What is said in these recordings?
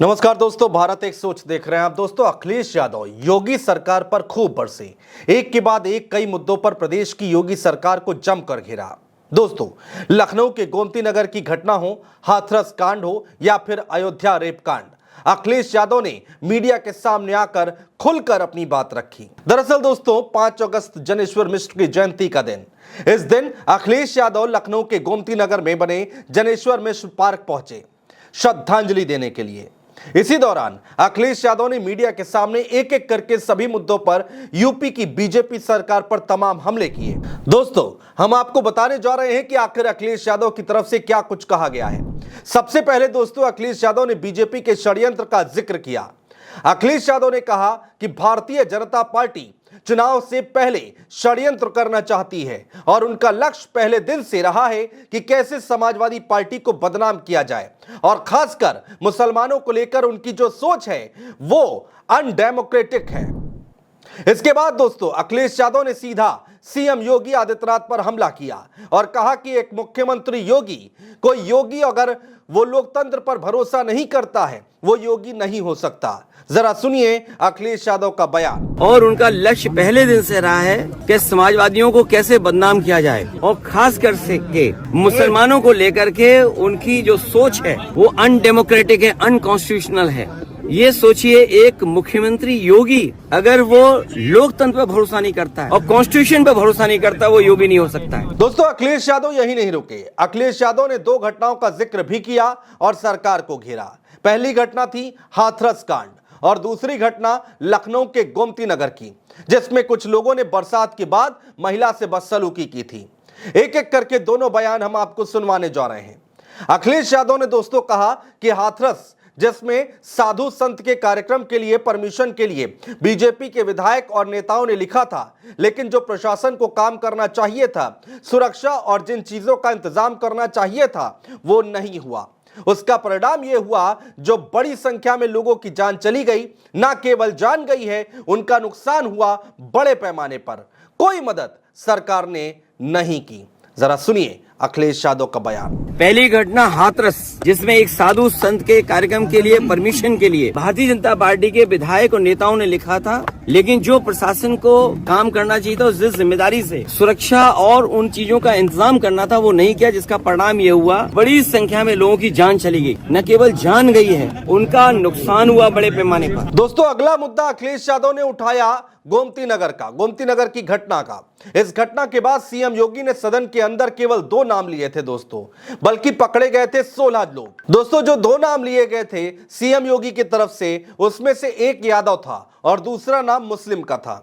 नमस्कार दोस्तों, भारत एक सोच देख रहे हैं आप। दोस्तों, अखिलेश यादव योगी सरकार पर खूब बरसे। एक के बाद एक कई मुद्दों पर प्रदेश की योगी सरकार को जमकर घेरा। दोस्तों, लखनऊ के गोमती नगर की घटना हो, हाथरस कांड हो या फिर अयोध्या रेप कांड, अखिलेश यादव ने मीडिया के सामने आकर खुलकर अपनी बात रखी। दरअसल दोस्तों, 5 अगस्त जनेश्वर मिश्र की जयंती का दिन। इस दिन अखिलेश यादव लखनऊ के गोमती नगर में बने जनेश्वर मिश्र पार्क पहुंचे श्रद्धांजलि देने के लिए। इसी दौरान अखिलेश यादव ने मीडिया के सामने एक एक करके सभी मुद्दों पर यूपी की बीजेपी सरकार पर तमाम हमले किए। दोस्तों, हम आपको बताने जा रहे हैं कि आखिर अखिलेश यादव की तरफ से क्या कुछ कहा गया है। सबसे पहले दोस्तों, अखिलेश यादव ने बीजेपी के षड्यंत्र का जिक्र किया। अखिलेश यादव ने कहा कि भारतीय जनता पार्टी चुनाव से पहले षड्यंत्र करना चाहती है और उनका लक्ष्य पहले दिन से रहा है कि कैसे समाजवादी पार्टी को बदनाम किया जाए और खासकर मुसलमानों को लेकर उनकी जो सोच है वो अनडेमोक्रेटिक है। इसके बाद दोस्तों, अखिलेश यादव ने सीधा सीएम योगी आदित्यनाथ पर हमला किया और कहा कि एक मुख्यमंत्री योगी, कोई योगी अगर वो लोकतंत्र पर भरोसा नहीं करता है वो योगी नहीं हो सकता। जरा सुनिए अखिलेश यादव का बयान। और उनका लक्ष्य पहले दिन से रहा है कि समाजवादियों को कैसे बदनाम किया जाए और खास कर से के मुसलमानों को लेकर के उनकी जो सोच है वो अनडेमोक्रेटिक है, अनकॉन्स्टिट्यूशनल है। ये सोचिए, एक मुख्यमंत्री योगी अगर वो लोकतंत्र पर भरोसा नहीं करता है और कॉन्स्टिट्यूशन पर भरोसा नहीं करता, वो योगी नहीं हो सकता है। दोस्तों, अखिलेश यादव यही नहीं रुके। अखिलेश यादव ने 2 घटनाओं का जिक्र भी किया और सरकार को घेरा। पहली घटना थी हाथरस कांड और दूसरी घटना लखनऊ के गोमती नगर की, जिसमें कुछ लोगों ने बरसात के बाद महिला से बदसलूकी की थी। एक एक करके दोनों बयान हम आपको सुनवाने जा रहे हैं। अखिलेश यादव ने दोस्तों कहा कि हाथरस, जिसमें साधु संत के कार्यक्रम के लिए परमिशन के लिए बीजेपी के विधायक और नेताओं ने लिखा था, लेकिन जो प्रशासन को काम करना चाहिए था, सुरक्षा और जिन चीजों का इंतजाम करना चाहिए था, वो नहीं हुआ। उसका परिणाम यह हुआ जो बड़ी संख्या में लोगों की जान चली गई। ना केवल जान गई है, उनका नुकसान हुआ बड़े पैमाने पर। कोई मदद सरकार ने नहीं की। जरा सुनिए अखिलेश यादव का बयान। पहली घटना हाथरस, जिसमें एक साधु संत के कार्यक्रम के लिए परमिशन के लिए भारतीय जनता पार्टी के विधायक और नेताओं ने लिखा था, लेकिन जो प्रशासन को काम करना चाहिए था, जिस जिम्मेदारी से सुरक्षा और उन चीजों का इंतजाम करना था, वो नहीं किया, जिसका परिणाम ये हुआ बड़ी संख्या में लोगों की जान चली गई। न केवल जान गई है, उनका नुकसान हुआ बड़े पैमाने पर। दोस्तों, अगला मुद्दा अखिलेश यादव ने उठाया गोमती नगर की घटना का। इस घटना के बाद सीएम योगी ने सदन के अंदर केवल 2 नाम लिए थे दोस्तों, बल्कि पकड़े गए थे 16 लोग। दोस्तों, जो 2 नाम लिए गए थे सीएम योगी की तरफ से, उसमें से एक यादव था और दूसरा नाम मुस्लिम का था।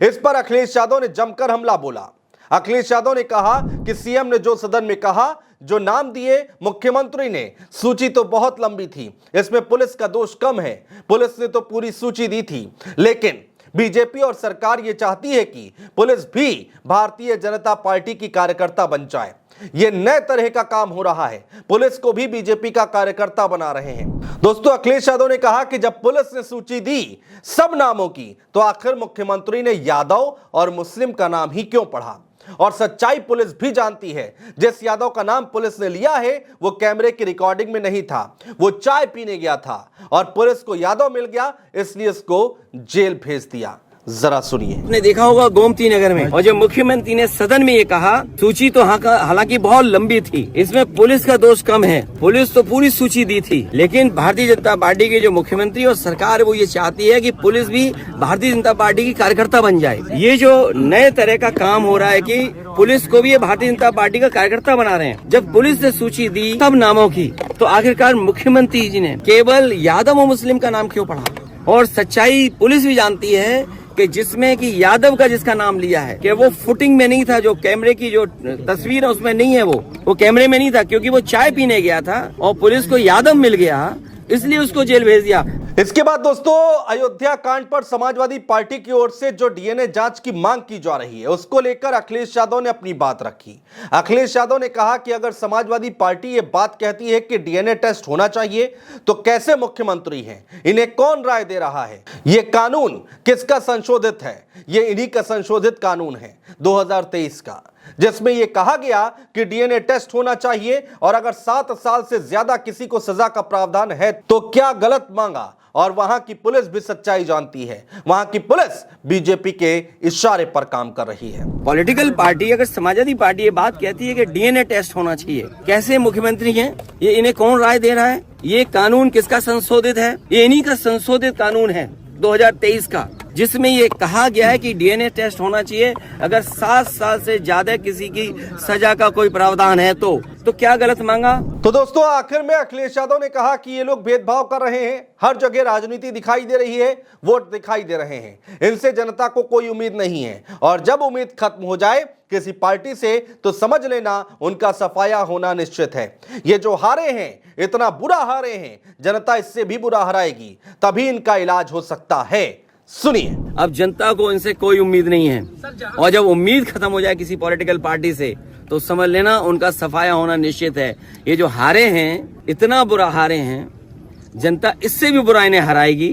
इस पर अखिलेश यादव ने जमकर हमला बोला। अखिलेश यादव ने कहा कि सीएम ने जो सदन में कहा, जो नाम दिए मुख्यमंत्री ने, सूची तो बहुत लंबी थी, इसमें पुलिस का दोष कम है। पुलिस ने तो पूरी सूची दी थी, लेकिन बीजेपी और सरकार ये चाहती है कि पुलिस भी भारतीय जनता पार्टी की कार्यकर्ता बन जाए। ये नए तरह का काम हो रहा है, पुलिस को भी बीजेपी का कार्यकर्ता बना रहे हैं। दोस्तों, अखिलेश यादव ने कहा कि जब पुलिस ने सूची दी सब नामों की, तो आखिर मुख्यमंत्री ने यादव और मुस्लिम का नाम ही क्यों पढ़ा। और सच्चाई पुलिस भी जानती है, जिस यादव का नाम पुलिस ने लिया है वो कैमरे की रिकॉर्डिंग में नहीं था, वो चाय पीने गया था और पुलिस को यादव मिल गया, इसलिए उसको जेल भेज दिया। जरा सुनिए। आपने देखा होगा गोमती नगर में, और जब मुख्यमंत्री ने सदन में ये कहा, सूची तो हालांकि बहुत लंबी थी, इसमें पुलिस का दोष कम है, पुलिस तो पूरी सूची दी थी, लेकिन भारतीय जनता पार्टी के जो मुख्यमंत्री और सरकार वो ये चाहती है कि पुलिस भी भारतीय जनता पार्टी की कार्यकर्ता बन जाए। ये जो नए तरह का काम हो रहा है कि पुलिस को भी ये भारतीय जनता पार्टी का कार्यकर्ता बना रहे हैं। जब पुलिस ने सूची दी सब नामों की, तो आखिरकार मुख्यमंत्री जी ने केवल यादव और मुस्लिम का नाम क्यों पढ़ा। और सच्चाई पुलिस भी जानती है कि जिसमें कि यादव का जिसका नाम लिया है कि वो फुटिंग में नहीं था, जो कैमरे की जो तस्वीर है उसमें नहीं है, वो कैमरे में नहीं था, क्योंकि वो चाय पीने गया था और पुलिस को यादव मिल गया, इसलिए उसको जेल भेज दिया। इसके बाद दोस्तों, अयोध्या कांड पर समाजवादी पार्टी की ओर से जो डीएनए जांच की मांग की जा रही है, उसको लेकर अखिलेश यादव ने अपनी बात रखी। अखिलेश यादव ने कहा कि अगर समाजवादी पार्टी ये बात कहती है कि डीएनए टेस्ट होना चाहिए, तो कैसे मुख्यमंत्री हैं, इन्हें कौन राय दे रहा है। ये कानून किसका संशोधित है? ये इन्हीं का संशोधित कानून है 2023 का। जिसमें यह कहा गया कि डीएनए टेस्ट होना चाहिए और अगर 7 साल से ज्यादा किसी को सजा का प्रावधान है तो क्या गलत मांगा। और वहां की पुलिस भी सच्चाई जानती है, वहां की पुलिस बीजेपी के इशारे पर काम कर रही है। पॉलिटिकल पार्टी, अगर समाजवादी पार्टी ये बात कहती है कि डीएनए टेस्ट होना चाहिए, कैसे मुख्यमंत्री हैं ये, इन्हें कौन राय दे रहा है? ये कानून किसका संशोधित है? ये इन्हीं का संशोधित कानून है 2023 का, जिसमें ये कहा गया है कि डीएनए टेस्ट होना चाहिए अगर 7 साल से ज्यादा किसी की सजा का कोई प्रावधान है तो क्या गलत मांगा? तो दोस्तों, आखिर में अखिलेश यादव ने कहा कि ये लोग भेदभाव कर रहे हैं, हर जगह राजनीति दिखाई दे रही है, वोट दिखाई दे रहे हैं, इनसे जनता को कोई उम्मीद नहीं है और जब उम्मीद खत्म हो जाए किसी पार्टी से तो समझ लेना उनका सफाया होना निश्चित है। ये जो हारे हैं, इतना बुरा हारे हैं, जनता इससे भी बुरा हराएगी, तभी इनका इलाज हो सकता है। सुनिए। अब जनता को इनसे कोई उम्मीद नहीं है और जब उम्मीद खत्म हो जाए किसी पॉलिटिकल पार्टी से तो समझ लेना उनका सफाया होना निश्चित है। ये जो हारे हैं, इतना बुरा हारे हैं, जनता इससे भी बुरा इन्हें हराएगी,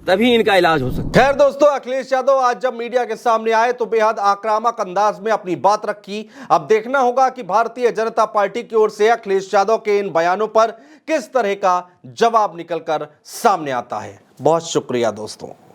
तभी इनका इलाज हो सकता है। खैर दोस्तों, अखिलेश यादव आज जब मीडिया के सामने आए तो बेहद आक्रामक अंदाज में अपनी बात रखी। अब देखना होगा कि भारतीय जनता पार्टी की ओर से अखिलेश यादव के इन बयानों पर किस तरह का जवाब निकलकर सामने आता है। बहुत शुक्रिया दोस्तों।